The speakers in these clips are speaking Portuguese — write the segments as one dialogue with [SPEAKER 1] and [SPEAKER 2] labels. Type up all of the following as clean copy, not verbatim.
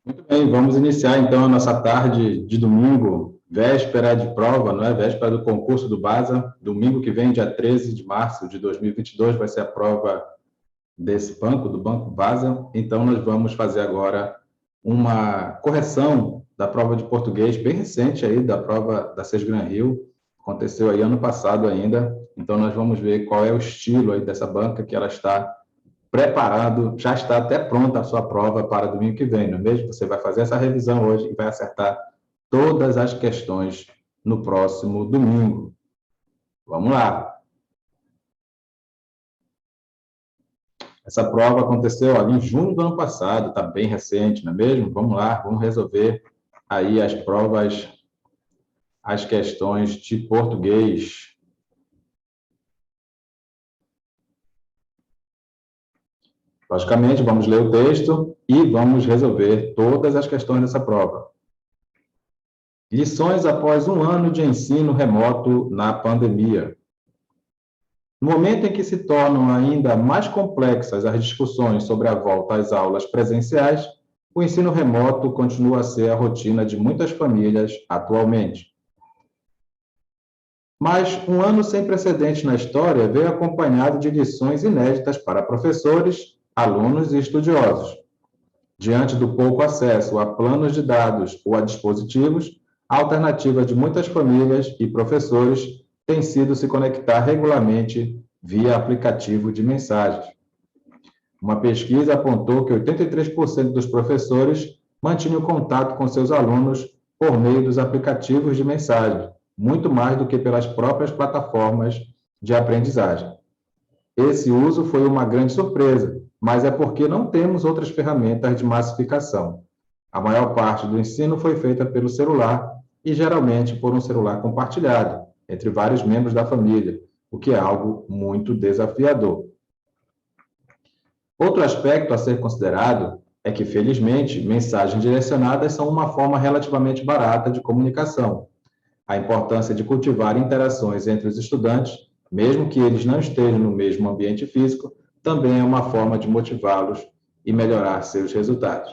[SPEAKER 1] Muito bem, vamos iniciar então a nossa tarde de domingo, véspera de prova, não é? Véspera do concurso do BASA. Domingo que vem, dia 13 de março de 2022, vai ser a prova desse banco, do Banco BASA. Então, nós vamos fazer agora uma correção da prova de português, bem recente aí, da prova da Sesgran Rio. Aconteceu aí ano passado ainda. Então, nós vamos ver qual é o estilo aí dessa banca, que ela está preparado, já está até pronta a sua prova para domingo que vem, não é mesmo? Você vai fazer essa revisão hoje e vai acertar todas as questões no próximo domingo. Vamos lá. Essa prova aconteceu ali em junho do ano passado, está bem recente, não é mesmo? Vamos lá, vamos resolver aí as provas, as questões de português. Logicamente, vamos ler o texto e vamos resolver todas as questões dessa prova. Lições após um ano de ensino remoto na pandemia. No momento em que se tornam ainda mais complexas as discussões sobre a volta às aulas presenciais, o ensino remoto continua a ser a rotina de muitas famílias atualmente. Mas um ano sem precedentes na história veio acompanhado de lições inéditas para professores, alunos e estudiosos. Diante do pouco acesso a planos de dados ou a dispositivos, a alternativa de muitas famílias e professores tem sido se conectar regularmente via aplicativo de mensagens. Uma pesquisa apontou que 83% dos professores mantinham contato com seus alunos por meio dos aplicativos de mensagem, muito mais do que pelas próprias plataformas de aprendizagem. Esse uso foi uma grande surpresa, mas é porque não temos outras ferramentas de massificação. A maior parte do ensino foi feita pelo celular e geralmente por um celular compartilhado entre vários membros da família, o que é algo muito desafiador. Outro aspecto a ser considerado é que, felizmente, mensagens direcionadas são uma forma relativamente barata de comunicação. A importância de cultivar interações entre os estudantes, mesmo que eles não estejam no mesmo ambiente físico, também é uma forma de motivá-los e melhorar seus resultados.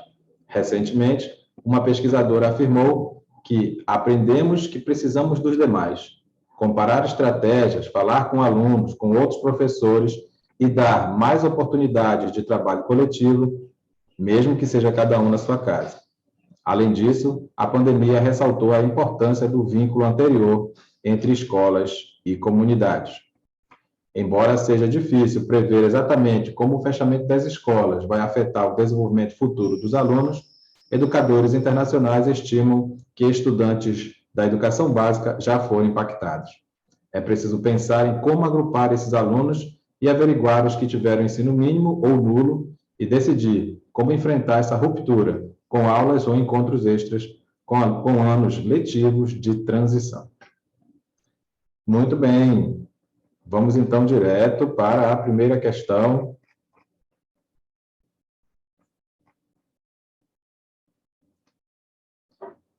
[SPEAKER 1] Recentemente, uma pesquisadora afirmou que aprendemos que precisamos dos demais. Comparar estratégias, falar com alunos, com outros professores e dar mais oportunidades de trabalho coletivo, mesmo que seja cada um na sua casa. Além disso, a pandemia ressaltou a importância do vínculo anterior entre escolas e comunidades. Embora seja difícil prever exatamente como o fechamento das escolas vai afetar o desenvolvimento futuro dos alunos, educadores internacionais estimam que estudantes da educação básica já foram impactados. É preciso pensar em como agrupar esses alunos e averiguar os que tiveram ensino mínimo ou nulo e decidir como enfrentar essa ruptura com aulas ou encontros extras com anos letivos de transição. Muito bem, vamos então direto para a primeira questão.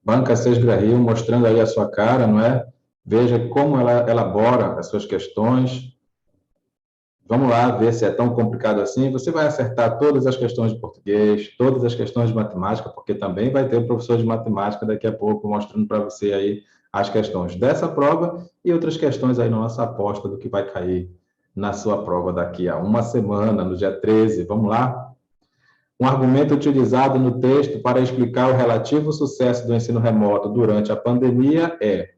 [SPEAKER 1] Banca Sesgran Rio, mostrando aí a sua cara, não é? Veja como ela elabora as suas questões. Vamos lá ver se é tão complicado assim. Você vai acertar todas as questões de português, todas as questões de matemática, porque também vai ter o professor de matemática daqui a pouco mostrando para você aí as questões dessa prova e outras questões aí na nossa aposta do que vai cair na sua prova daqui a uma semana, no dia 13. Vamos lá? Um argumento utilizado no texto para explicar o relativo sucesso do ensino remoto durante a pandemia é: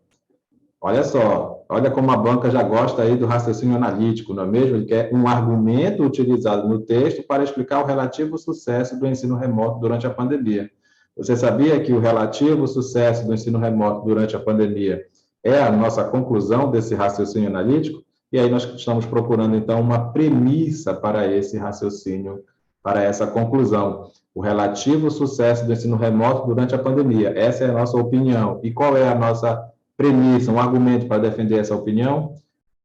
[SPEAKER 1] olha só, olha como a banca já gosta aí do raciocínio analítico, não é mesmo? Ele quer um argumento utilizado no texto para explicar o relativo sucesso do ensino remoto durante a pandemia. Você sabia que o relativo sucesso do ensino remoto durante a pandemia é a nossa conclusão desse raciocínio analítico? E aí nós estamos procurando, então, uma premissa para esse raciocínio, para essa conclusão. O relativo sucesso do ensino remoto durante a pandemia. Essa é a nossa opinião. E qual é a nossa premissa, um argumento para defender essa opinião?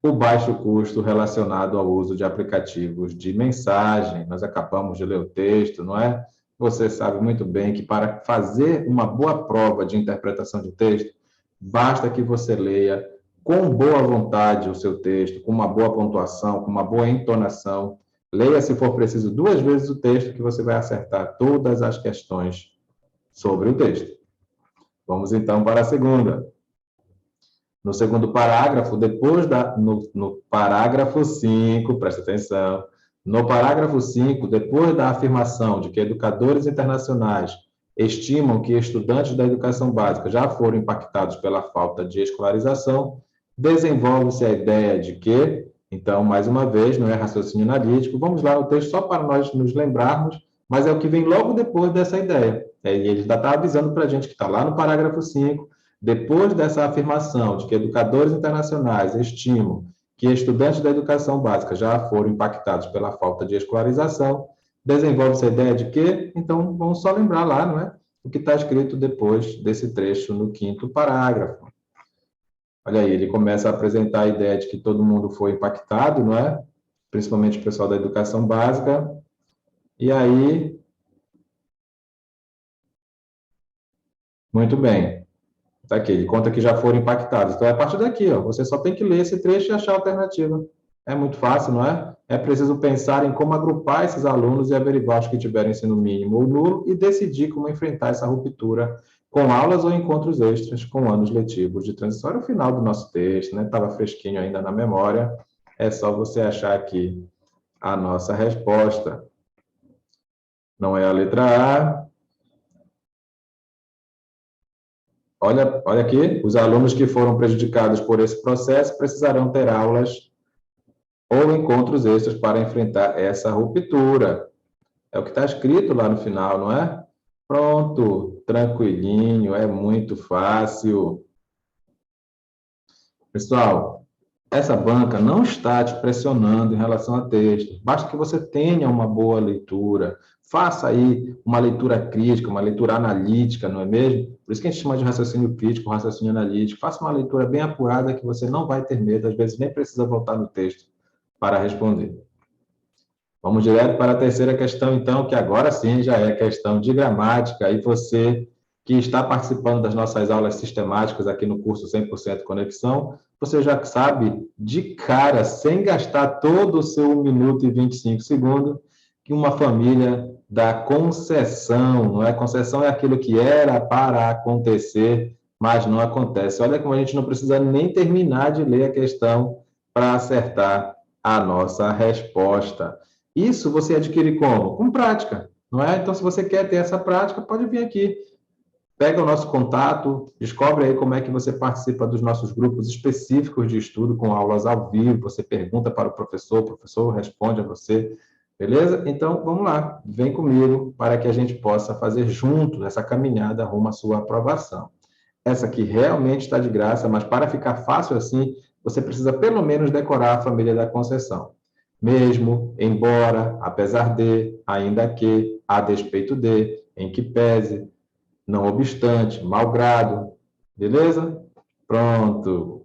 [SPEAKER 1] O baixo custo relacionado ao uso de aplicativos de mensagem. Nós acabamos de ler o texto, não é? Você sabe muito bem que para fazer uma boa prova de interpretação de texto, basta que você leia com boa vontade o seu texto, com uma boa pontuação, com uma boa entonação. Leia, se for preciso, 2 vezes o texto, que você vai acertar todas as questões sobre o texto. Vamos então para a segunda. No segundo parágrafo, no parágrafo 5, presta atenção, no parágrafo 5, depois da afirmação de que educadores internacionais estimam que estudantes da educação básica já foram impactados pela falta de escolarização, desenvolve-se a ideia de que, então, mais uma vez, não é raciocínio analítico, vamos lá no texto só para nós nos lembrarmos, mas é o que vem logo depois dessa ideia. E ele já está avisando para a gente que está lá no parágrafo 5, depois dessa afirmação de que educadores internacionais estimam que estudantes da educação básica já foram impactados pela falta de escolarização, desenvolve-se a ideia de que, então, vamos só lembrar lá, não é? O que está escrito depois desse trecho no quinto parágrafo. Olha aí, ele começa a apresentar a ideia de que todo mundo foi impactado, não é? Principalmente o pessoal da educação básica. E aí, muito bem. Está aqui, ele conta que já foram impactados. Então, é a partir daqui, ó, você só tem que ler esse trecho e achar a alternativa. É muito fácil, não é? É preciso pensar em como agrupar esses alunos e averiguar os que tiveram ensino mínimo ou nulo e decidir como enfrentar essa ruptura com aulas ou encontros extras com anos letivos de transição. Era o final do nosso texto, né? Estava fresquinho ainda na memória. É só você achar aqui a nossa resposta. Não é a letra A. Olha aqui, os alunos que foram prejudicados por esse processo precisarão ter aulas ou encontros extras para enfrentar essa ruptura. É o que está escrito lá no final, não é? Pronto, tranquilinho, é muito fácil. Pessoal, essa banca não está te pressionando em relação a texto. Basta que você tenha uma boa leitura. Faça aí uma leitura crítica, uma leitura analítica, não é mesmo? Por isso que a gente chama de raciocínio crítico, raciocínio analítico. Faça uma leitura bem apurada que você não vai ter medo. Às vezes nem precisa voltar no texto para responder. Vamos direto para a terceira questão, então, que agora sim já é questão de gramática. E você que está participando das nossas aulas sistemáticas aqui no curso 100% Conexão, você já sabe de cara, sem gastar todo o seu 1 minuto e 25 segundos, que uma família dá concessão, não é? Concessão é aquilo que era para acontecer, mas não acontece. Olha como a gente não precisa nem terminar de ler a questão para acertar a nossa resposta. Isso você adquire como? Com prática, não é? Então, se você quer ter essa prática, pode vir aqui. Pega o nosso contato, descobre aí como é que você participa dos nossos grupos específicos de estudo com aulas ao vivo, você pergunta para o professor responde a você, beleza? Então, vamos lá, vem comigo para que a gente possa fazer junto essa caminhada rumo à sua aprovação. Essa aqui realmente está de graça, mas para ficar fácil assim, você precisa pelo menos decorar a família da concessão. Mesmo, embora, apesar de, ainda que, a despeito de, em que pese, não obstante, malgrado, beleza? Pronto.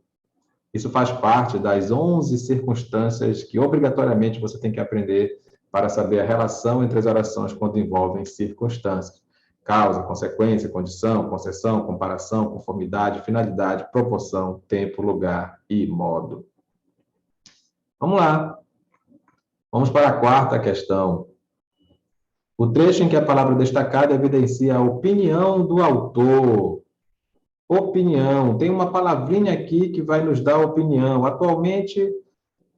[SPEAKER 1] Isso faz parte das 11 circunstâncias que obrigatoriamente você tem que aprender para saber a relação entre as orações quando envolvem circunstâncias. Causa, consequência, condição, concessão, comparação, conformidade, finalidade, proporção, tempo, lugar e modo. Vamos lá. Vamos para a quarta questão. O trecho em que a palavra destacada evidencia a opinião do autor. Opinião. Tem uma palavrinha aqui que vai nos dar opinião. Atualmente,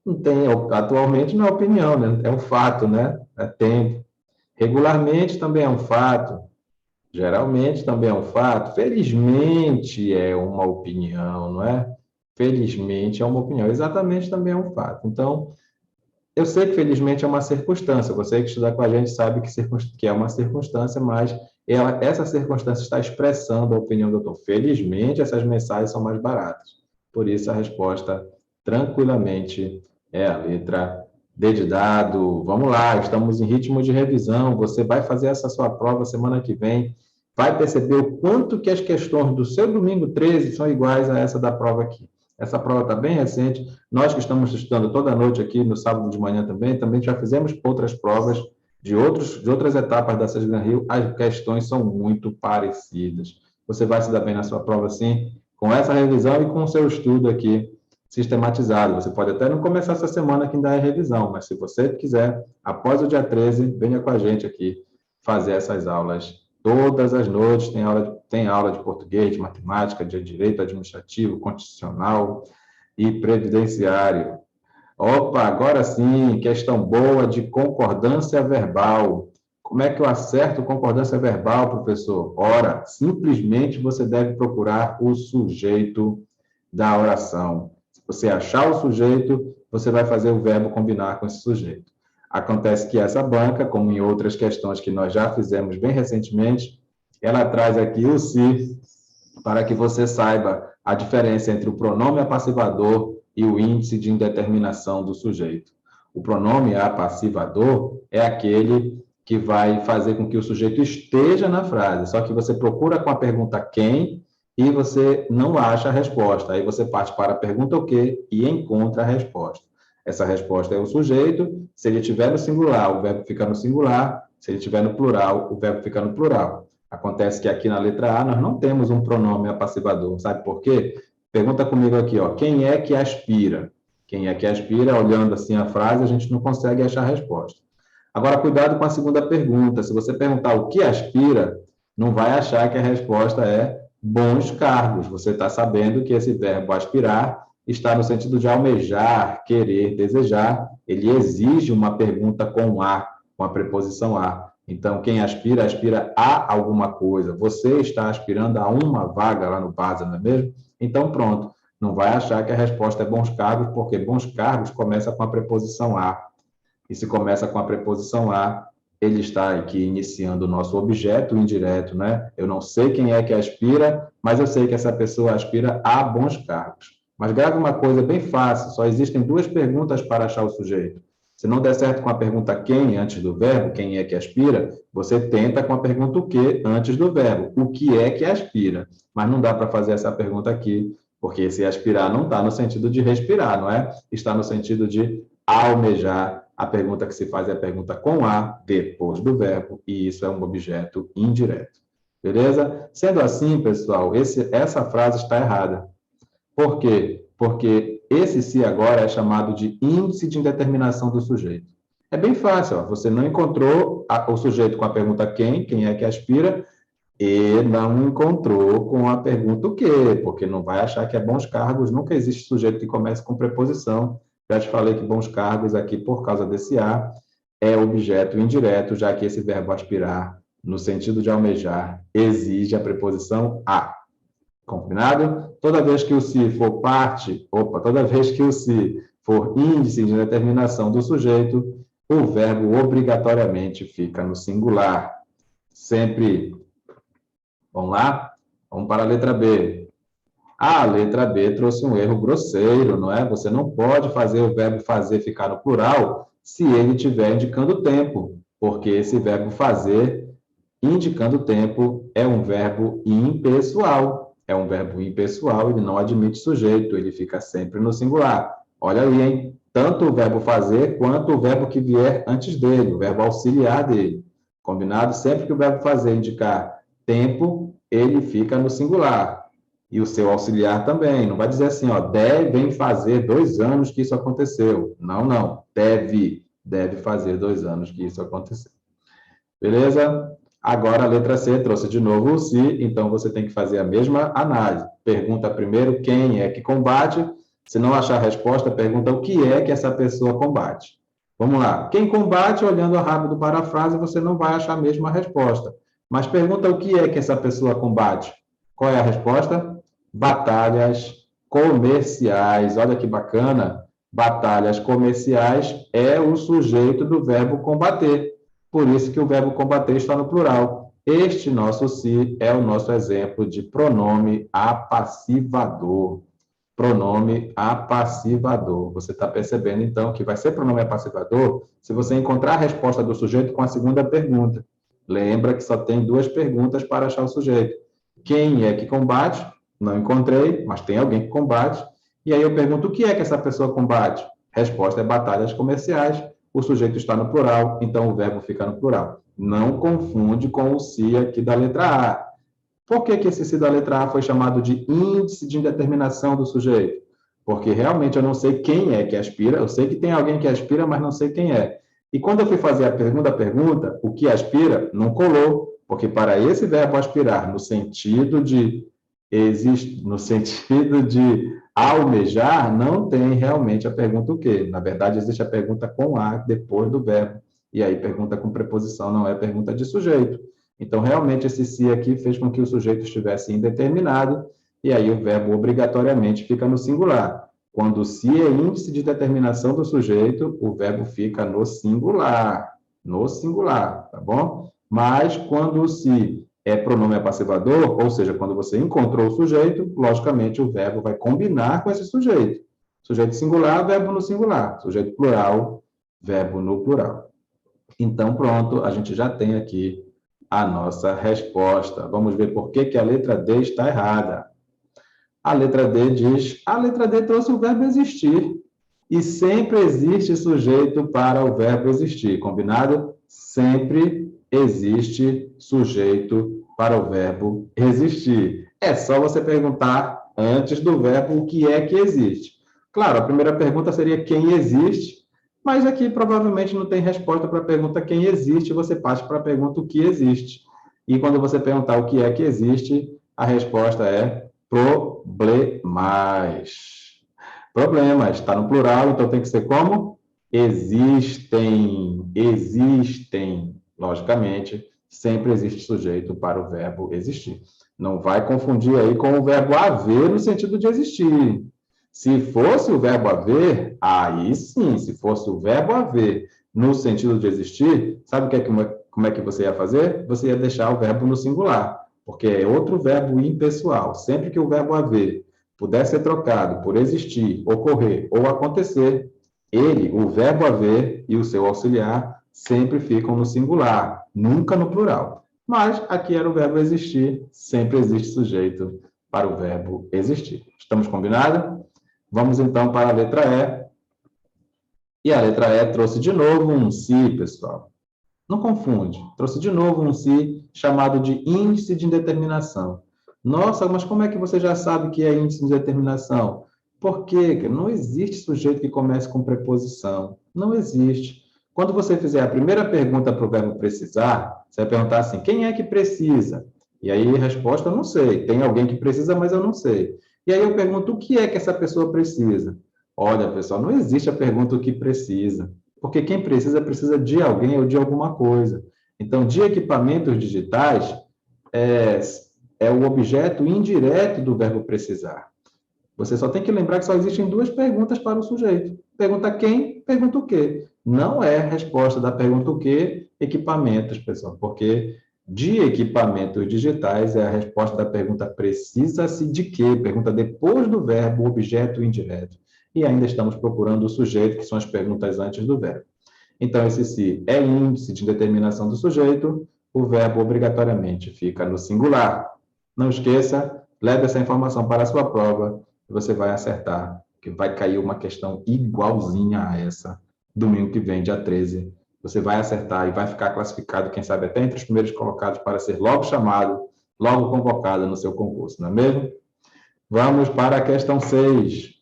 [SPEAKER 1] não tem. Atualmente não é opinião, né? É um fato, né? É tempo. Regularmente também é um fato. Geralmente também é um fato. Felizmente é uma opinião, não é? Felizmente é uma opinião. Exatamente também é um fato. Então, eu sei que, felizmente, é uma circunstância. Você que estuda com a gente sabe que é uma circunstância, mas essa circunstância está expressando a opinião do autor. Felizmente, essas mensagens são mais baratas. Por isso, a resposta, tranquilamente, é a letra D de dado. Vamos lá, estamos em ritmo de revisão. Você vai fazer essa sua prova semana que vem. Vai perceber o quanto que as questões do seu domingo 13 são iguais a essa da prova aqui. Essa prova está bem recente. Nós que estamos estudando toda noite aqui, no sábado de manhã também já fizemos outras provas de outras etapas da Sesgan Rio. As questões são muito parecidas. Você vai se dar bem na sua prova, sim, com essa revisão e com o seu estudo aqui sistematizado. Você pode até não começar essa semana que ainda é revisão, mas se você quiser, após o dia 13, venha com a gente aqui fazer essas aulas Todas as noites tem aula de português, de matemática, de direito administrativo, constitucional e previdenciário. Opa, agora sim, questão boa de concordância verbal. Como é que eu acerto concordância verbal, professor? Ora, simplesmente você deve procurar o sujeito da oração. Se você achar o sujeito, você vai fazer o verbo combinar com esse sujeito. Acontece que essa banca, como em outras questões que nós já fizemos bem recentemente, ela traz aqui o se para que você saiba a diferença entre o pronome apassivador e o índice de indeterminação do sujeito. O pronome apassivador é aquele que vai fazer com que o sujeito esteja na frase, só que você procura com a pergunta quem e você não acha a resposta. Aí você parte para a pergunta o quê e encontra a resposta. Essa resposta é o sujeito. Se ele estiver no singular, o verbo fica no singular. Se ele estiver no plural, o verbo fica no plural. Acontece que aqui na letra A nós não temos um pronome apassivador. Sabe por quê? Pergunta comigo aqui, ó. Quem é que aspira? Quem é que aspira? Olhando assim a frase, a gente não consegue achar a resposta. Agora, cuidado com a segunda pergunta. Se você perguntar o que aspira, não vai achar que a resposta é bons cargos. Você está sabendo que esse verbo aspirar está no sentido de almejar, querer, desejar. Ele exige uma pergunta com a preposição a. Então, quem aspira, aspira a alguma coisa. Você está aspirando a uma vaga lá no PASA, não é mesmo? Então, pronto. Não vai achar que a resposta é bons cargos, porque bons cargos começa com a preposição a. E se começa com a preposição a, ele está aqui iniciando o nosso objeto indireto, né? Eu não sei quem é que aspira, mas eu sei que essa pessoa aspira a bons cargos. Mas grave uma coisa bem fácil, só existem duas perguntas para achar o sujeito. Se não der certo com a pergunta quem antes do verbo, quem é que aspira, você tenta com a pergunta o que antes do verbo, o que é que aspira. Mas não dá para fazer essa pergunta aqui, porque esse aspirar não está no sentido de respirar, não é? Está no sentido de almejar. A pergunta que se faz é a pergunta com a depois do verbo, e isso é um objeto indireto. Beleza? Sendo assim, pessoal, essa frase está errada. Por quê? Porque esse se agora é chamado de índice de indeterminação do sujeito. É bem fácil, ó. Você não encontrou o sujeito com a pergunta quem é que aspira, e não encontrou com a pergunta o quê, porque não vai achar que é bons cargos, nunca existe sujeito que comece com preposição. Já te falei que bons cargos aqui, por causa desse a, é objeto indireto, já que esse verbo aspirar, no sentido de almejar, exige a preposição a. Combinado? Toda vez que o se for toda vez que o se for índice de determinação do sujeito, o verbo obrigatoriamente fica no singular. Sempre. Vamos lá? Vamos para a letra B. A letra B trouxe um erro grosseiro, não é? Você não pode fazer o verbo fazer ficar no plural se ele estiver indicando tempo, porque esse verbo fazer, indicando tempo, é um verbo impessoal. É um verbo impessoal, ele não admite sujeito, ele fica sempre no singular. Olha aí, hein? Tanto o verbo fazer quanto o verbo que vier antes dele, o verbo auxiliar dele. Combinado? Sempre que o verbo fazer indicar tempo, ele fica no singular. E o seu auxiliar também. Não vai dizer assim, ó, devem fazer 2 anos que isso aconteceu. Não, não. Deve fazer 2 anos que isso aconteceu. Beleza? Agora a letra C trouxe de novo o se, então você tem que fazer a mesma análise. Pergunta primeiro quem é que combate. Se não achar a resposta, pergunta o que é que essa pessoa combate. Vamos lá. Quem combate, olhando rápido para a frase, você não vai achar mesmo a resposta. Mas pergunta o que é que essa pessoa combate. Qual é a resposta? Batalhas comerciais. Olha que bacana. Batalhas comerciais é o sujeito do verbo combater. Por isso que o verbo combater está no plural. Este nosso se é o nosso exemplo de pronome apassivador. Pronome apassivador. Você está percebendo, então, que vai ser pronome apassivador se você encontrar a resposta do sujeito com a segunda pergunta. Lembra que só tem 2 perguntas para achar o sujeito. Quem é que combate? Não encontrei, mas tem alguém que combate. E aí eu pergunto, o que é que essa pessoa combate? Resposta é batalhas comerciais. O sujeito está no plural, então o verbo fica no plural. Não confunde com o se aqui da letra A. Por que esse se da letra A foi chamado de índice de indeterminação do sujeito? Porque realmente eu não sei quem é que aspira, eu sei que tem alguém que aspira, mas não sei quem é. E quando eu fui fazer a segunda pergunta, o que aspira, não colou, Porque para esse verbo aspirar, no sentido de almejar, não tem realmente a pergunta o quê? Na verdade, existe a pergunta com a depois do verbo. E aí, pergunta com preposição não é pergunta de sujeito. Então, realmente, esse se aqui fez com que o sujeito estivesse indeterminado, e aí o verbo obrigatoriamente fica no singular. Quando o se é índice de determinação do sujeito, o verbo fica no singular. No singular, tá bom? Mas quando o se é pronome apassivador, ou seja, quando você encontrou o sujeito, logicamente o verbo vai combinar com esse sujeito. Sujeito singular, verbo no singular. Sujeito plural, verbo no plural. Então, pronto, a gente já tem aqui a nossa resposta. Vamos ver por que a letra D está errada. A letra D trouxe o verbo existir. E sempre existe sujeito para o verbo existir. Combinado? Sempre existe sujeito para o verbo existir. É só você perguntar antes do verbo o que é que existe. Claro, a primeira pergunta seria quem existe, mas aqui provavelmente não tem resposta para a pergunta quem existe, você parte para a pergunta o que existe. E quando você perguntar o que é que existe, a resposta é problemas. Problemas, está no plural, então tem que ser como? Existem, existem. Logicamente, sempre existe sujeito para o verbo existir. Não vai confundir aí com o verbo haver no sentido de existir. Se fosse o verbo haver, aí sim, se fosse o verbo haver no sentido de existir, sabe como é que você ia fazer? Você ia deixar o verbo no singular, porque é outro verbo impessoal. Sempre que o verbo haver puder ser trocado por existir, ocorrer ou acontecer, ele, o verbo haver e o seu auxiliar sempre ficam no singular, nunca no plural. Mas aqui era o verbo existir, sempre existe sujeito para o verbo existir. Estamos combinados? Vamos então para a letra E. E a letra E trouxe de novo um se, pessoal. Não confunde. Trouxe de novo um se chamado de índice de indeterminação. Nossa, mas como é que você já sabe que é índice de determinação? Porque não existe sujeito que comece com preposição. Não existe. Quando você fizer a primeira pergunta para o verbo precisar, você vai perguntar assim, quem é que precisa? E aí a resposta, eu não sei. Tem alguém que precisa, mas eu não sei. E aí eu pergunto, o que é que essa pessoa precisa? Olha, pessoal, não existe a pergunta o que precisa. Porque quem precisa, precisa de alguém ou de alguma coisa. Então, de equipamentos digitais, é, é o objeto indireto do verbo precisar. Você só tem que lembrar que só existem duas perguntas para o sujeito. Pergunta quem, pergunta o quê. Não é a resposta da pergunta o quê, equipamentos, pessoal, porque de equipamentos digitais é a resposta da pergunta precisa-se de quê? Pergunta depois do verbo, objeto indireto. E ainda estamos procurando o sujeito, que são as perguntas antes do verbo. Então, esse se é índice de determinação do sujeito, o verbo obrigatoriamente fica no singular. Não esqueça, leve essa informação para a sua prova e você vai acertar, que vai cair uma questão igualzinha a essa, domingo que vem, dia 13. Você vai acertar e vai ficar classificado, quem sabe até entre os primeiros colocados, para ser logo chamado, logo convocado no seu concurso, não é mesmo? Vamos para a questão 6.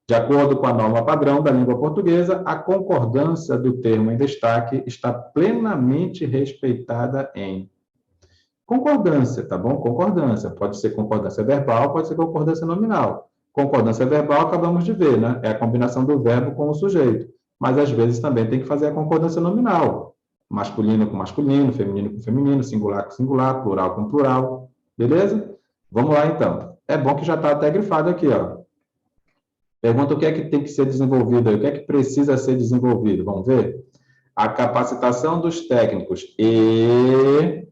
[SPEAKER 1] De acordo com a norma padrão da língua portuguesa, a concordância do termo em destaque está plenamente respeitada em concordância, tá bom? Concordância. Pode ser concordância verbal, pode ser concordância nominal. Concordância verbal, acabamos de ver, né? É a combinação do verbo com o sujeito. Mas, às vezes, também tem que fazer a concordância nominal. Masculino com masculino, feminino com feminino, singular com singular, plural com plural. Beleza? Vamos lá, então. É bom que já está até grifado aqui, ó. Pergunta o que é que tem que ser desenvolvido aí, o que é que precisa ser desenvolvido. Vamos ver? A capacitação dos técnicos e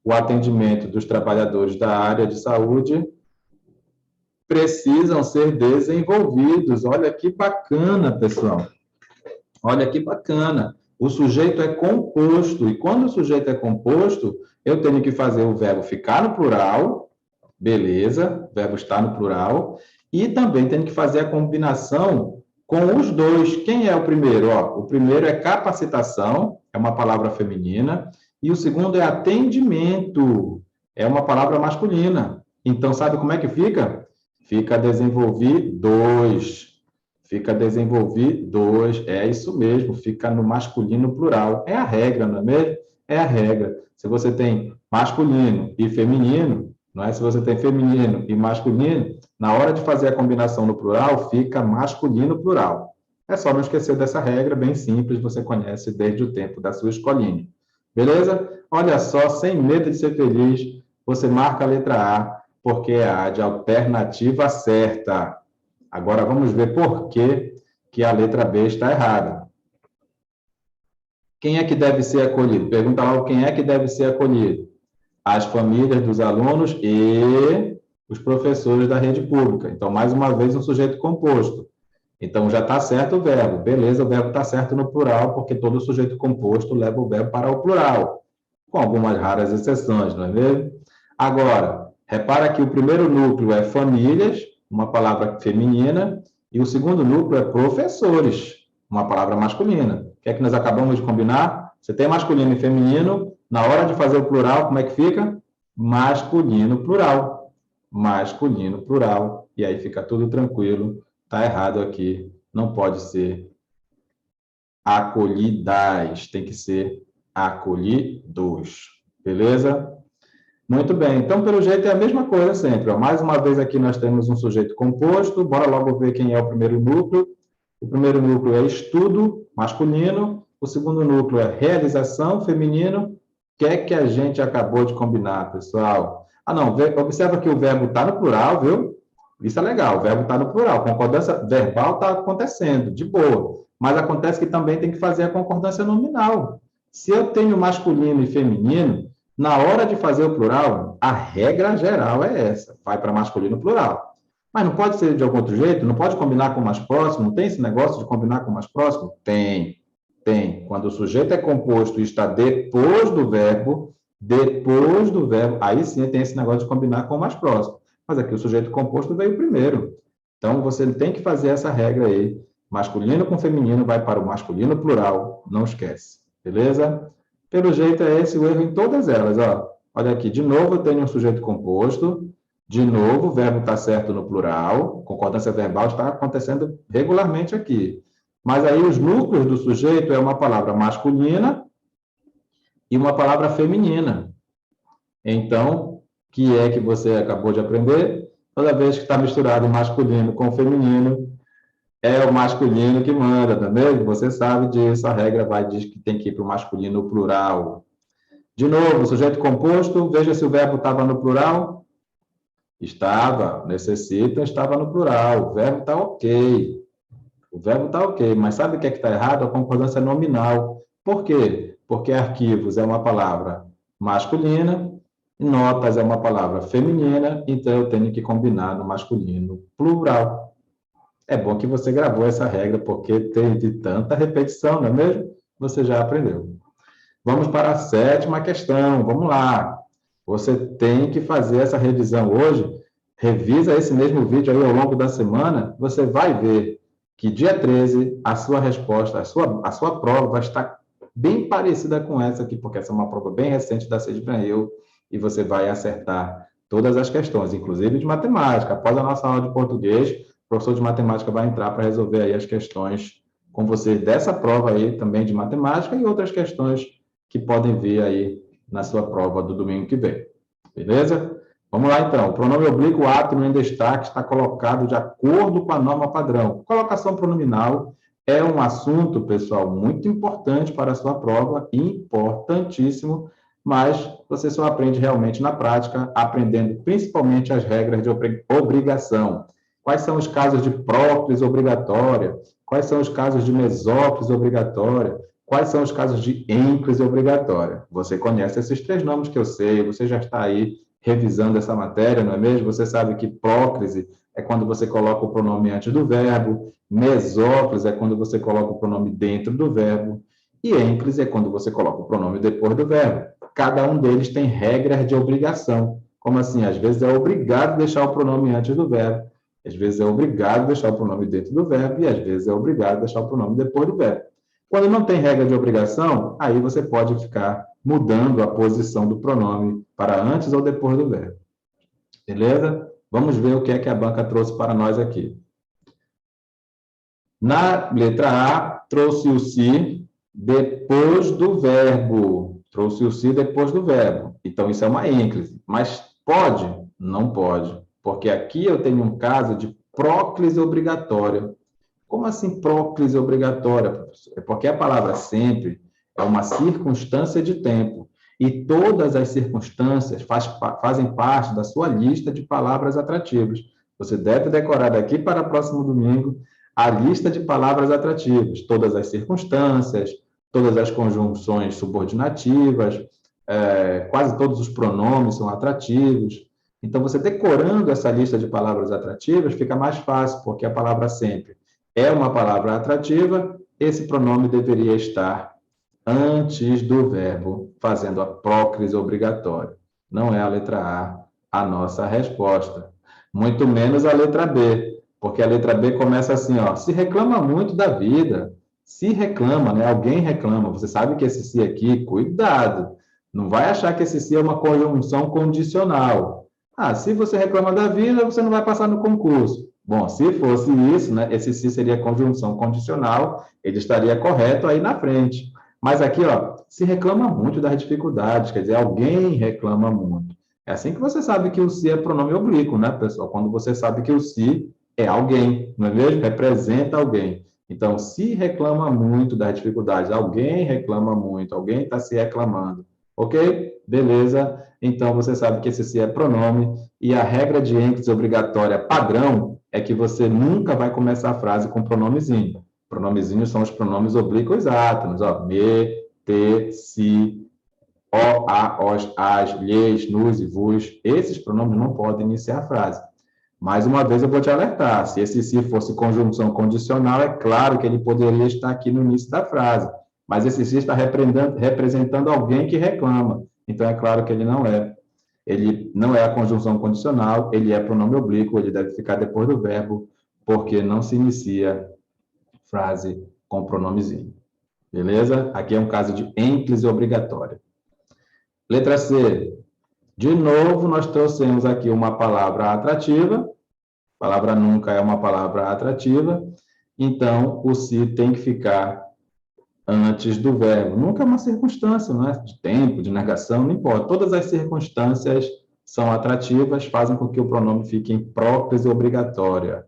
[SPEAKER 1] o atendimento dos trabalhadores da área de saúde precisam ser desenvolvidos. Olha que bacana, pessoal. Olha que bacana. O sujeito é composto, e quando o sujeito é composto, eu tenho que fazer o verbo ficar no plural, beleza, o verbo está no plural, e também tenho que fazer a combinação com os dois. Quem é o primeiro? Ó, o primeiro é capacitação, é uma palavra feminina, e o segundo é atendimento, é uma palavra masculina. Então, sabe como é que fica? Fica desenvolver dois. Fica desenvolver dois. É isso mesmo, fica no masculino plural. É a regra, não é mesmo? É a regra. Se você tem masculino e feminino, não é? Se você tem feminino e masculino, na hora de fazer a combinação no plural, fica masculino plural. É só não esquecer dessa regra, bem simples, você conhece desde o tempo da sua escolinha. Beleza? Olha só, sem medo de ser feliz, você marca a letra A, porque é a de alternativa certa. Agora vamos ver por que a letra B está errada. Quem é que deve ser acolhido? Pergunta lá quem é que deve ser acolhido. As famílias dos alunos e os professores da rede pública. Então, mais uma vez, um sujeito composto. Então, já está certo o verbo. Beleza, o verbo está certo no plural, porque todo sujeito composto leva o verbo para o plural, com algumas raras exceções, não é mesmo? Agora, repara que o primeiro núcleo é famílias, uma palavra feminina, e o segundo núcleo é professores, uma palavra masculina. O que é que nós acabamos de combinar? Você tem masculino e feminino, na hora de fazer o plural, como é que fica? Masculino plural. Masculino plural. E aí fica tudo tranquilo. Está errado aqui. Não pode ser acolhidas. Tem que ser acolhidos. Beleza? Muito bem. Então, pelo jeito, é a mesma coisa sempre. Ó. Mais uma vez aqui nós temos um sujeito composto. Bora logo ver quem é o primeiro núcleo. O primeiro núcleo é estudo, masculino. O segundo núcleo é realização, feminino. O que é que a gente acabou de combinar, pessoal? Ah, não. Observa que o verbo está no plural, viu? Isso é legal. O verbo está no plural. Concordância verbal está acontecendo, de boa. Mas acontece que também tem que fazer a concordância nominal. Se eu tenho masculino e feminino, na hora de fazer o plural, a regra geral é essa. Vai para masculino plural. Mas não pode ser de algum outro jeito? Não pode combinar com o mais próximo? Tem esse negócio de combinar com o mais próximo? Tem. Tem. Quando o sujeito é composto e está depois do verbo, aí sim tem esse negócio de combinar com o mais próximo. Mas aqui o sujeito composto veio primeiro. Então, você tem que fazer essa regra aí. Masculino com feminino vai para o masculino plural. Não esquece. Beleza? Pelo jeito, é esse o erro em todas elas. Ó. Olha aqui, de novo eu tenho um sujeito composto. De novo, o verbo está certo no plural, concordância verbal está acontecendo regularmente aqui. Mas aí os núcleos do sujeito é uma palavra masculina e uma palavra feminina. Então, que é que você acabou de aprender? Toda vez que está misturado masculino com feminino, é o masculino que manda, tá vendo? Você sabe disso, a regra diz que tem que ir para o masculino plural. De novo, sujeito composto, veja se o verbo estava no plural. Estava, necessita, estava no plural. O verbo está ok. O verbo está ok, mas sabe o que é que está errado? A concordância nominal. Por quê? Porque arquivos é uma palavra masculina, notas é uma palavra feminina, então eu tenho que combinar no masculino plural. É bom que você gravou essa regra, porque tem de tanta repetição, não é mesmo? Você já aprendeu. Vamos para a sétima questão. Vamos lá. Você tem que fazer essa revisão hoje. Revisa esse mesmo vídeo aí ao longo da semana. Você vai ver que dia 13, a sua resposta, a sua prova vai estar bem parecida com essa aqui, porque essa é uma prova bem recente da CESBRANEL, e você vai acertar todas as questões, inclusive de matemática. Após a nossa aula de português, o professor de matemática vai entrar para resolver aí as questões com você dessa prova aí também de matemática e outras questões que podem vir aí na sua prova do domingo que vem. Beleza? Vamos lá, então. O pronome oblíquo átrio em destaque está colocado de acordo com a norma padrão. Colocação pronominal é um assunto, pessoal, muito importante para a sua prova, importantíssimo, mas você só aprende realmente na prática, aprendendo principalmente as regras de obrigação. Quais são os casos de próclise obrigatória? Quais são os casos de mesóclise obrigatória? Quais são os casos de ênclise obrigatória? Você conhece esses três nomes que eu sei, você já está aí revisando essa matéria, não é mesmo? Você sabe que próclise é quando você coloca o pronome antes do verbo, mesóclise é quando você coloca o pronome dentro do verbo, e ênclise é quando você coloca o pronome depois do verbo. Cada um deles tem regras de obrigação. Como assim? Às vezes é obrigado deixar o pronome antes do verbo, às vezes é obrigado deixar o pronome dentro do verbo, e às vezes é obrigado deixar o pronome depois do verbo. Quando não tem regra de obrigação, aí você pode ficar mudando a posição do pronome para antes ou depois do verbo. Beleza? Vamos ver o que é que a banca trouxe para nós aqui. Na letra A, trouxe o se depois do verbo. Trouxe o se depois do verbo. Então, isso é uma ênclise. Mas pode? Não pode. Porque aqui eu tenho um caso de próclise obrigatória. Como assim próclise obrigatória, professor? É porque a palavra sempre é uma circunstância de tempo. E todas as circunstâncias fazem parte da sua lista de palavras atrativas. Você deve decorar daqui para o próximo domingo a lista de palavras atrativas. Todas as circunstâncias, todas as conjunções subordinativas, quase todos os pronomes são atrativos. Então, você decorando essa lista de palavras atrativas, fica mais fácil, porque a palavra sempre é uma palavra atrativa, esse pronome deveria estar antes do verbo, fazendo a próclise obrigatória. Não é a letra A nossa resposta. Muito menos a letra B, porque a letra B começa assim, ó, se reclama muito da vida. Se reclama, né? Alguém reclama. Você sabe que esse se aqui, cuidado, não vai achar que esse se é uma conjunção condicional. Ah, se você reclama da vida, você não vai passar no concurso. Bom, se fosse isso, né, esse se seria conjunção condicional, ele estaria correto aí na frente. Mas aqui, ó, se reclama muito das dificuldades, quer dizer, alguém reclama muito. É assim que você sabe que o se é pronome oblíquo, né, pessoal? Quando você sabe que o se é alguém, não é mesmo? Representa alguém. Então, se reclama muito das dificuldades, alguém reclama muito, alguém está se reclamando. Ok? Beleza? Então, você sabe que esse se é pronome e a regra de ênclise obrigatória padrão é que você nunca vai começar a frase com pronomezinho. Pronomezinhos são os pronomes oblíquos átonos, ó, me, te, si, o, a, os, as, lhes, nos e vos. Esses pronomes não podem iniciar a frase. Mais uma vez eu vou te alertar, se esse se fosse conjunção condicional, é claro que ele poderia estar aqui no início da frase, mas esse se está representando alguém que reclama, então é claro que ele não é. Ele não é a conjunção condicional, ele é pronome oblíquo, ele deve ficar depois do verbo, porque não se inicia frase com pronomezinho. Beleza? Aqui é um caso de ênclise obrigatória. Letra C. De novo, nós trouxemos aqui uma palavra atrativa. Palavra nunca é uma palavra atrativa. Então, o se tem que ficar antes do verbo. Nunca é uma circunstância, não é? De tempo, de negação, não importa. Todas as circunstâncias são atrativas, fazem com que o pronome fique em próclise obrigatória.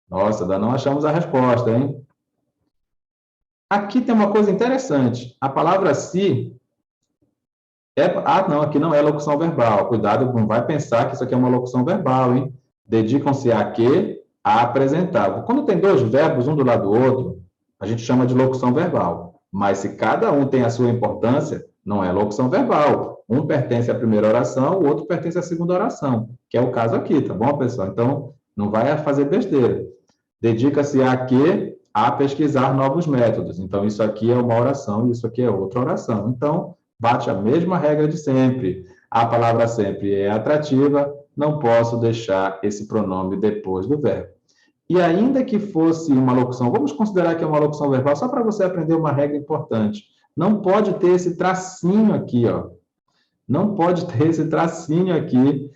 [SPEAKER 1] Nossa, ainda não achamos a resposta, hein? Aqui tem uma coisa interessante. A palavra se não, aqui não é locução verbal. Cuidado, não vai pensar que isso aqui é uma locução verbal, hein? Dedicam-se a quê? A apresentar. Quando tem dois verbos, um do lado do outro, a gente chama de locução verbal. Mas se cada um tem a sua importância, não é locução verbal. Um pertence à primeira oração, o outro pertence à segunda oração, que é o caso aqui, tá bom, pessoal? Então, não vai fazer besteira. Dedica-se a quê? A pesquisar novos métodos. Então, isso aqui é uma oração e isso aqui é outra oração. Então, bate a mesma regra de sempre. A palavra sempre é atrativa, não posso deixar esse pronome depois do verbo. E ainda que fosse uma locução, vamos considerar que é uma locução verbal, só para você aprender uma regra importante. Não pode ter esse tracinho aqui, ó. Não pode ter esse tracinho aqui,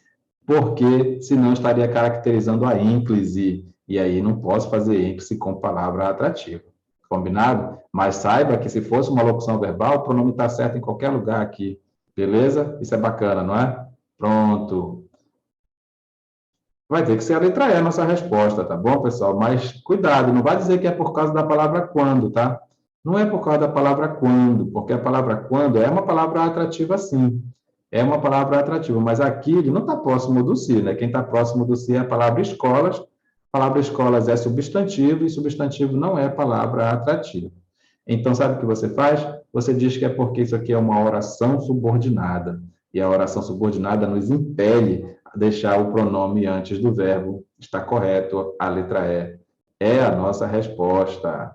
[SPEAKER 1] porque senão estaria caracterizando a ênclise. E aí não posso fazer ênclise com palavra atrativa. Combinado? Mas saiba que se fosse uma locução verbal, o pronome está certo em qualquer lugar aqui. Beleza? Isso é bacana, não é? Pronto. Vai ter que ser a letra E a nossa resposta, tá bom, pessoal? Mas cuidado, não vai dizer que é por causa da palavra quando, tá? Não é por causa da palavra quando, porque a palavra quando é uma palavra atrativa, sim. É uma palavra atrativa, mas aqui ele não está próximo do si, né? Quem está próximo do si é a palavra escolas. A palavra escolas é substantivo e substantivo não é palavra atrativa. Então, sabe o que você faz? Você diz que é porque isso aqui é uma oração subordinada. E a oração subordinada nos impele a deixar o pronome antes do verbo. Está correto, a letra E. É a nossa resposta.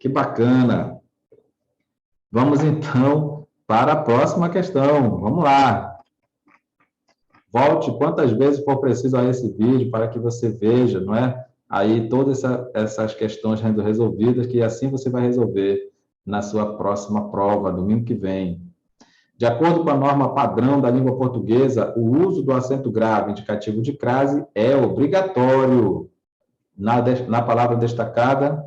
[SPEAKER 1] Que bacana! Vamos, então, para a próxima questão. Vamos lá. Volte quantas vezes for preciso a esse vídeo para que você veja, não é? Aí todas essas questões sendo resolvidas, que assim você vai resolver na sua próxima prova, domingo que vem. De acordo com a norma padrão da língua portuguesa, o uso do acento grave indicativo de crase é obrigatório. Na palavra destacada,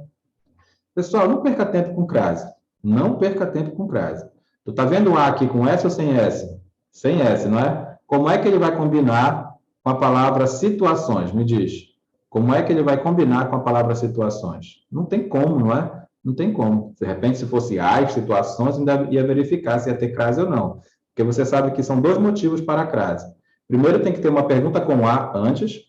[SPEAKER 1] pessoal, não perca tempo com crase. Não perca tempo com crase. Tu tá vendo o A aqui com S ou sem S? Sem S, não é? Como é que ele vai combinar com a palavra situações? Me diz. Como é que ele vai combinar com a palavra situações? Não tem como, não é? Não tem como. De repente, se fosse as situações, ainda ia verificar se ia ter crase ou não. Porque você sabe que são dois motivos para a crase. Primeiro, tem que ter uma pergunta com A antes,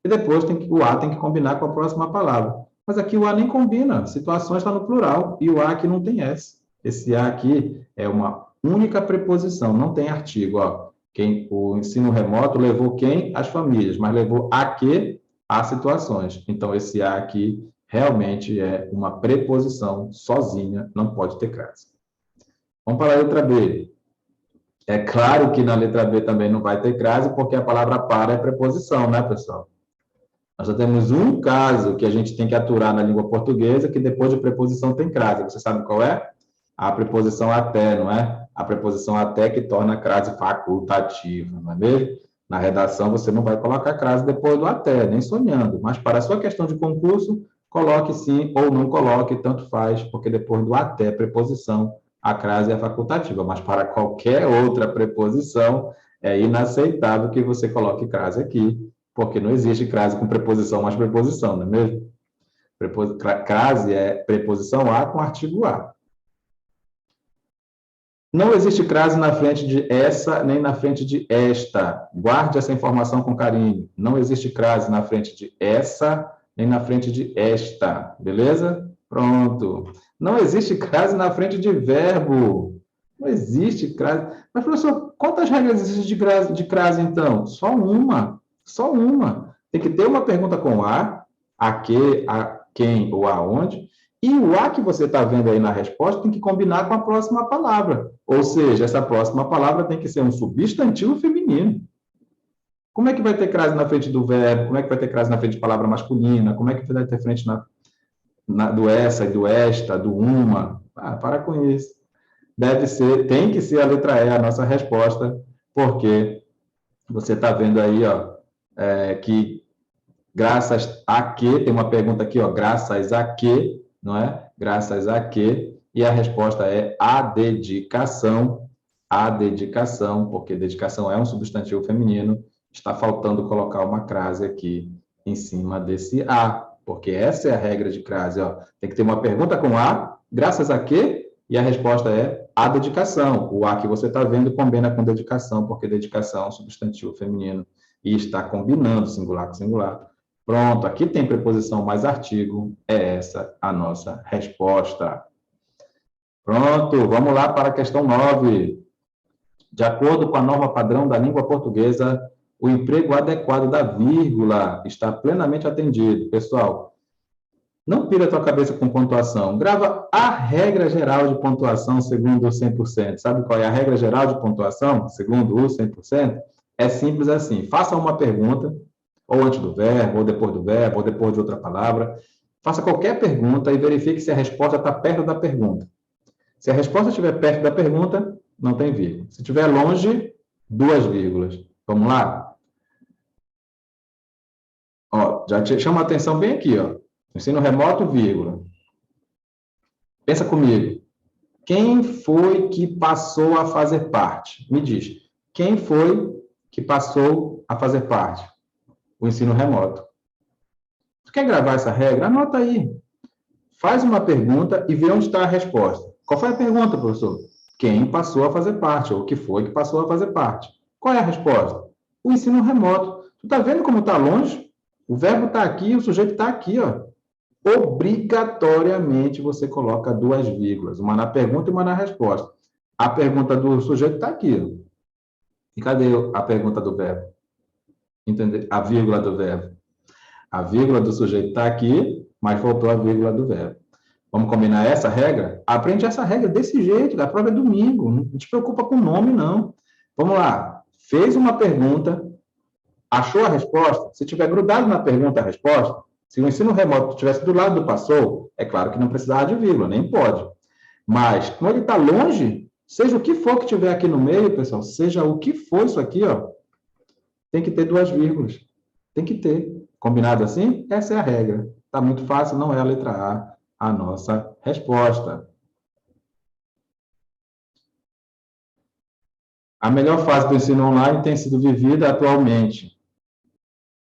[SPEAKER 1] e depois o A tem que combinar com a próxima palavra. Mas aqui o A nem combina. Situações está no plural, e o A aqui não tem S. Esse A aqui é uma única preposição, não tem artigo. Ó. O ensino remoto levou quem? As famílias, mas levou a que? As situações. Então, esse A aqui realmente é uma preposição sozinha, não pode ter crase. Vamos para a letra B. É claro que na letra B também não vai ter crase, porque a palavra para é preposição, né, pessoal? Nós só temos um caso que a gente tem que aturar na língua portuguesa, que depois de preposição tem crase. Você sabe qual é? A preposição até, não é? A preposição até que torna a crase facultativa, não é mesmo? Na redação você não vai colocar crase depois do até, nem sonhando. Mas para a sua questão de concurso, coloque sim ou não coloque, tanto faz, porque depois do até preposição, a crase é facultativa. Mas para qualquer outra preposição, é inaceitável que você coloque crase aqui, porque não existe crase com preposição mais preposição, não é mesmo? Crase é preposição a com artigo a. Não existe crase na frente de essa nem na frente de esta. Guarde essa informação com carinho. Não existe crase na frente de essa nem na frente de esta. Beleza? Pronto. Não existe crase na frente de verbo. Não existe crase. Mas, professor, quantas regras existem de crase, então? Só uma. Só uma. Tem que ter uma pergunta com a que, a quem ou aonde. E o a que você está vendo aí na resposta tem que combinar com a próxima palavra. Ou seja, essa próxima palavra tem que ser um substantivo feminino. Como é que vai ter crase na frente do verbo? Como é que vai ter crase na frente de palavra masculina? Como é que vai ter frente do essa e do esta, do uma? Ah, para com isso. Tem que ser a letra E a nossa resposta, porque você está vendo aí, ó, que graças a que, tem uma pergunta aqui, ó, graças a que, não é? Graças a que, e a resposta é a dedicação, porque dedicação é um substantivo feminino, está faltando colocar uma crase aqui em cima desse a, porque essa é a regra de crase, ó. Tem que ter uma pergunta com a, graças a que, e a resposta é a dedicação. O a que você está vendo combina com dedicação, porque dedicação é um substantivo feminino e está combinando singular com singular. Pronto, aqui tem preposição mais artigo, é essa a nossa resposta. Pronto, vamos lá para a questão 9. De acordo com a norma padrão da língua portuguesa, o emprego adequado da vírgula está plenamente atendido. Pessoal, não pira a tua cabeça com pontuação. Grava a regra geral de pontuação segundo o 100%. Sabe qual é a regra geral de pontuação segundo o 100%? É simples assim. Faça uma pergunta, ou antes do verbo, ou depois de outra palavra. Faça qualquer pergunta e verifique se a resposta está perto da pergunta. Se a resposta estiver perto da pergunta, não tem vírgula. Se estiver longe, 2 vírgulas. Vamos lá? Ó, já te chama a atenção bem aqui, ó. Ensino remoto, vírgula. Pensa comigo. Quem foi que passou a fazer parte? Me diz. Quem foi que passou a fazer parte? O ensino remoto. Tu quer gravar essa regra? Anota aí. Faz uma pergunta e vê onde está a resposta. Qual foi a pergunta, professor? Quem passou a fazer parte, ou o que foi que passou a fazer parte? Qual é a resposta? O ensino remoto. Tu está vendo como está longe? O verbo está aqui, o sujeito está aqui, ó. Obrigatoriamente você coloca 2 vírgulas, uma na pergunta e uma na resposta. A pergunta do sujeito está aqui, ó. E cadê a pergunta do verbo? Entendeu? A vírgula do verbo. A vírgula do sujeito está aqui, mas faltou a vírgula do verbo. Vamos combinar essa regra? Aprende essa regra desse jeito, a prova é domingo, não te preocupa com o nome, não. Vamos lá. Fez uma pergunta, achou a resposta? Se tiver grudado na pergunta a resposta, se o ensino remoto estivesse do lado do passou, é claro que não precisava de vírgula, nem pode. Mas, como ele está longe, seja o que for que tiver aqui no meio, pessoal, seja o que for isso aqui, ó, tem que ter 2 vírgulas. Tem que ter. Combinado assim? Essa é a regra. Está muito fácil, não é a letra A a nossa resposta. A melhor fase do ensino online tem sido vivida atualmente,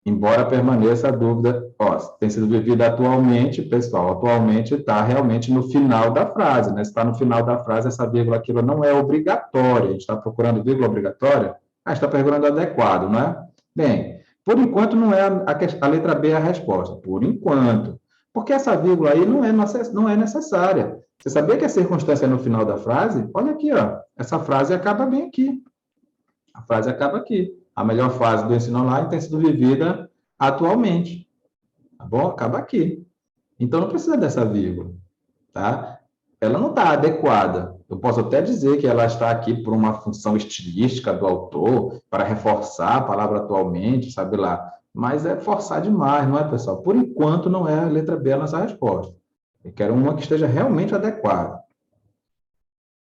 [SPEAKER 1] embora permaneça a dúvida. Ó, tem sido vivida atualmente, pessoal, atualmente está realmente no final da frase, né? Se está no final da frase, essa vírgula, aquilo não é obrigatória. A gente está procurando vírgula obrigatória? A gente está procurando adequado, não é? Bem, por enquanto não é a letra B a resposta, por enquanto. Porque essa vírgula aí não é necessária. Você sabia que a circunstância é no final da frase? Olha aqui, ó. Essa frase acaba bem aqui. A frase acaba aqui. A melhor fase do ensino online tem sido vivida atualmente. Tá bom? Acaba aqui. Então, não precisa dessa vírgula. Tá? Ela não está adequada. Eu posso até dizer que ela está aqui por uma função estilística do autor, para reforçar a palavra atualmente, sabe lá. Mas é forçar demais, não é, pessoal? Por enquanto, não é a letra B a nossa resposta. Eu quero uma que esteja realmente adequada.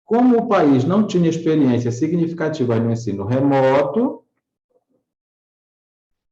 [SPEAKER 1] Como o país não tinha experiências significativas no ensino remoto,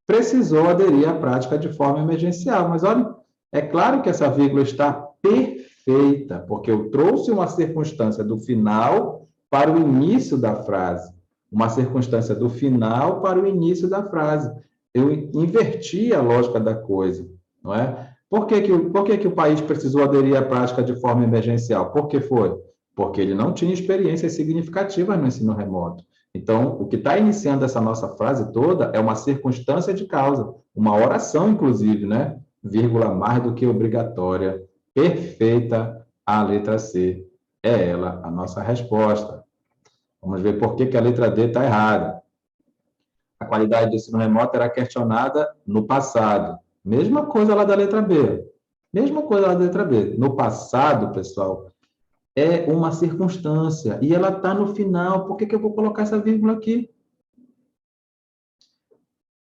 [SPEAKER 1] precisou aderir à prática de forma emergencial. Mas olha, é claro que essa vírgula está perfeita, porque eu trouxe uma circunstância do final para o início da frase. Uma circunstância do final para o início da frase. Eu inverti a lógica da coisa, não é? Por que o país precisou aderir à prática de forma emergencial? Por que foi? Porque ele não tinha experiências significativas no ensino remoto. Então, o que está iniciando essa nossa frase toda é uma circunstância de causa, uma oração, inclusive, né? Vírgula mais do que obrigatória, perfeita, a letra C. É ela a nossa resposta. Vamos ver por que a letra D está errada. A qualidade do ensino remoto era questionada no passado. Mesma coisa lá da letra B. Mesma coisa lá da letra B. No passado, pessoal, é uma circunstância e ela está no final. Por que eu vou colocar essa vírgula aqui?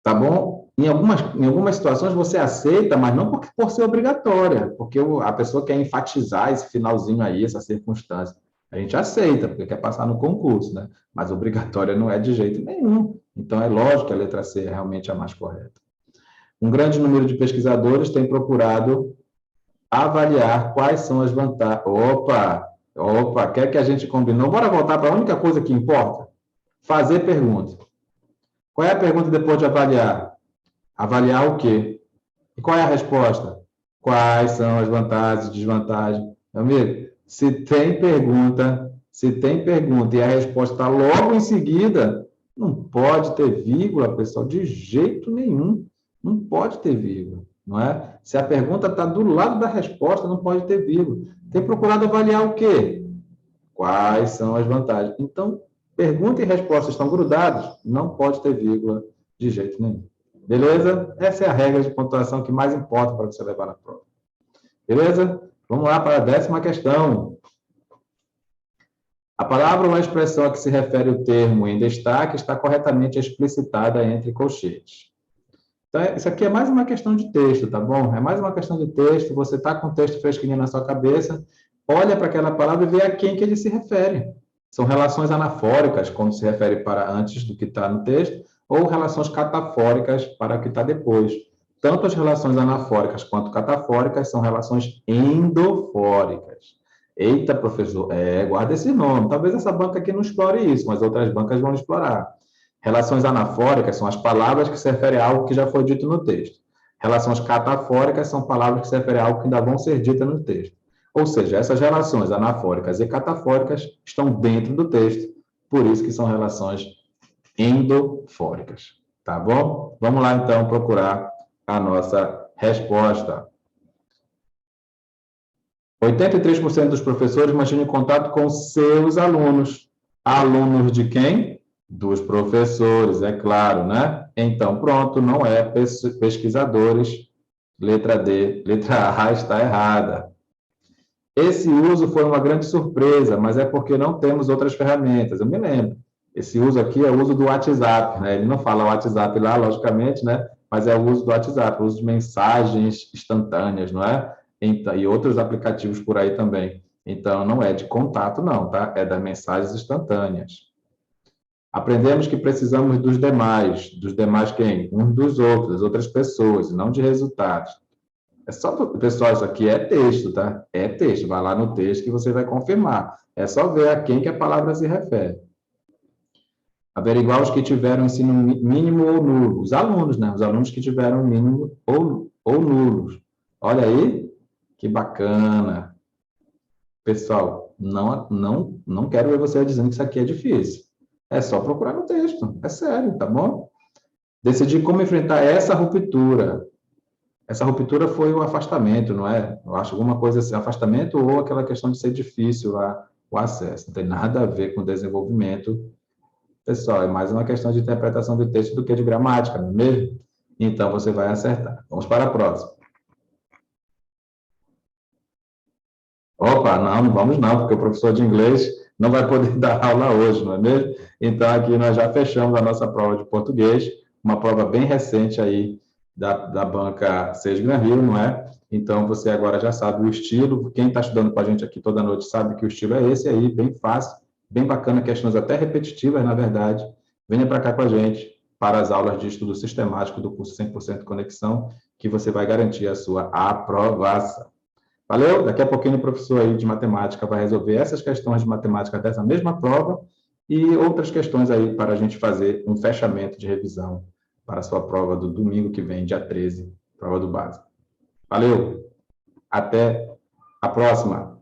[SPEAKER 1] Tá bom? Em algumas situações você aceita, mas não por ser obrigatória, porque a pessoa quer enfatizar esse finalzinho aí, essa circunstância. A gente aceita, porque quer passar no concurso, né? Mas obrigatória não é de jeito nenhum. Então, é lógico que a letra C é realmente a mais correta. Um grande número de pesquisadores tem procurado avaliar quais são as vantagens. Opa, quer que a gente combinou? Bora voltar para a única coisa que importa? Fazer pergunta. Qual é a pergunta depois de avaliar? Avaliar o quê? E qual é a resposta? Quais são as vantagens e desvantagens? Meu amigo, se tem pergunta e a resposta está logo em seguida, não pode ter vírgula, pessoal, de jeito nenhum. Não pode ter vírgula, não é? Se a pergunta está do lado da resposta, não pode ter vírgula. Tem procurado avaliar o quê? Quais são as vantagens? Então, pergunta e resposta estão grudados, não pode ter vírgula de jeito nenhum. Beleza? Essa é a regra de pontuação que mais importa para você levar na prova. Beleza? Vamos lá para a 10ª questão. A palavra ou a expressão a que se refere o termo em destaque está corretamente explicitada entre colchetes. Então, isso aqui é mais uma questão de texto, tá bom? É mais uma questão de texto. Você está com o texto fresquinho na sua cabeça, olha para aquela palavra e vê a quem que ele se refere. São relações anafóricas, quando se refere para antes do que está no texto, ou relações catafóricas para o que está depois. Tanto as relações anafóricas quanto catafóricas são relações endofóricas. Eita, professor, guarda esse nome. Talvez essa banca aqui não explore isso, mas outras bancas vão explorar. Relações anafóricas são as palavras que se referem a algo que já foi dito no texto. Relações catafóricas são palavras que se referem a algo que ainda vão ser ditas no texto. Ou seja, essas relações anafóricas e catafóricas estão dentro do texto, por isso que são relações endofóricas. Tá bom? Vamos lá, então, procurar a nossa resposta. 83% dos professores mantêm contato com seus alunos. Alunos de quem? Dos professores, é claro, né? Então, pronto, não é pesquisadores. Letra D. Letra A está errada. Esse uso foi uma grande surpresa, mas é porque não temos outras ferramentas. Eu me lembro. Esse uso aqui é o uso do WhatsApp, né? Ele não fala WhatsApp lá, logicamente, né? Mas é o uso do WhatsApp, o uso de mensagens instantâneas, não é? E outros aplicativos por aí também. Então, não é de contato, não, tá? É das mensagens instantâneas. Aprendemos que precisamos dos demais. Dos demais quem? Uns dos outros, das outras pessoas, não de resultados. É só, pessoal, isso aqui é texto, tá? É texto. Vai lá no texto que você vai confirmar. É só ver a quem que a palavra se refere. Averiguar os que tiveram ensino mínimo ou nulo. Os alunos, né? Os alunos que tiveram mínimo ou nulos. Olha aí, que bacana. Pessoal, não quero ver você dizendo que isso aqui é difícil. É só procurar no texto. É sério, tá bom? Decidir como enfrentar essa ruptura. Essa ruptura foi o afastamento, não é? Eu acho alguma coisa assim, afastamento ou aquela questão de ser difícil lá, o acesso. Não tem nada a ver com desenvolvimento. Pessoal, é mais uma questão de interpretação do texto do que de gramática, não é mesmo? Então, você vai acertar. Vamos para a próxima. Opa, não vamos não, porque o professor de inglês não vai poder dar aula hoje, não é mesmo? Então, aqui nós já fechamos a nossa prova de português, uma prova bem recente aí da banca Sage Gran Rio, não é? Então, você agora já sabe o estilo, quem está estudando com a gente aqui toda noite sabe que o estilo é esse aí, bem fácil, bem bacana, questões até repetitivas, na verdade. Venha para cá com a gente para as aulas de estudo sistemático do curso 100% Conexão, que você vai garantir a sua aprovação. Valeu? Daqui a pouquinho o professor aí de matemática vai resolver essas questões de matemática dessa mesma prova e outras questões aí para a gente fazer um fechamento de revisão para a sua prova do domingo que vem, dia 13, prova do básico. Valeu! Até a próxima!